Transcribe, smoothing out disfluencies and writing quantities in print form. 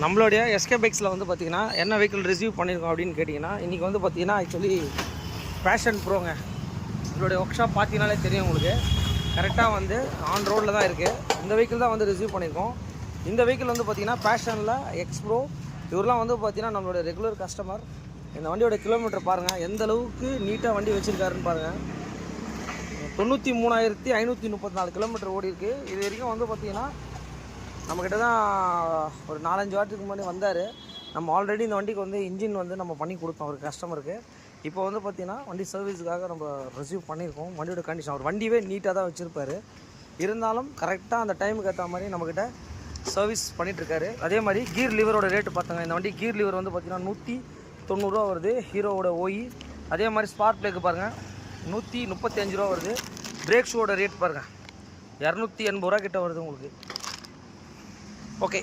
நம்மளுடைய எஸ்கே பைக்ஸில் வந்து பார்த்திங்கன்னா என்ன வெஹிக்கிள் ரிசீவ் பண்ணியிருக்கோம் அப்படின்னு கேட்டிங்கன்னா இன்றைக்கி வந்து பார்த்திங்கன்னா ஆக்சுவலி பேஷன் ப்ரோங்க. இதோடைய ஒர்க் ஷாப் பார்த்தீங்கனாலே தெரியும் உங்களுக்கு. கரெக்டாக வந்து ஆன் ரோடில் தான் இருக்குது. இந்த வெஹிக்கிள் தான் வந்து ரிசீவ் பண்ணியிருக்கோம். இந்த வெஹிக்கிள் வந்து பார்த்திங்கன்னா பேஷனில் எக்ஸ் ப்ரோ. இவரெலாம் வந்து பார்த்திங்கன்னா நம்மளோட ரெகுலர் கஸ்டமர். இந்த வண்டியோட கிலோமீட்டர் பாருங்கள், எந்த அளவுக்கு நீட்டாக வண்டி வச்சுருக்காருன்னு பாருங்கள். 93,534 கிலோமீட்டர் ஓடி இருக்குது. இது வரைக்கும் வந்து பார்த்திங்கன்னா நம்மக்கிட்ட தான் ஒரு 4-5 வாரத்துக்கு முன்னாடி வந்தார். நம்ம ஆல்ரெடி இந்த வண்டிக்கு வந்து இன்ஜின் வந்து நம்ம பண்ணி கொடுத்தோம் ஒரு கஸ்டமருக்கு. இப்போ வந்து பார்த்திங்கன்னா வண்டி சர்வீஸுக்காக நம்ம ரிசீவ் பண்ணியிருக்கோம். வண்டியோட கண்டிஷன் அவர் வண்டியே நீட்டாக தான் வச்சுருப்பார். இருந்தாலும் கரெக்டாக அந்த டைமுக்கு ஏற்ற மாதிரி நம்மக்கிட்ட சர்வீஸ் பண்ணிகிட்ருக்காரு. அதே மாதிரி கீர் லிவரோட ரேட்டு பார்த்தாங்க. இந்த வண்டி கீர் லிவர் வந்து பார்த்திங்கன்னா 190 ரூபா வருது. ஹீரோவோட ஓஇ. அதே மாதிரி ஸ்பார்க் பிளேக்கு பாருங்கள் 135 ரூபா வருது. பிரேக் ஷூவோட ரேட் பாருங்கள் 280 ரூபா கிட்ட வருது உங்களுக்கு. ஓகே.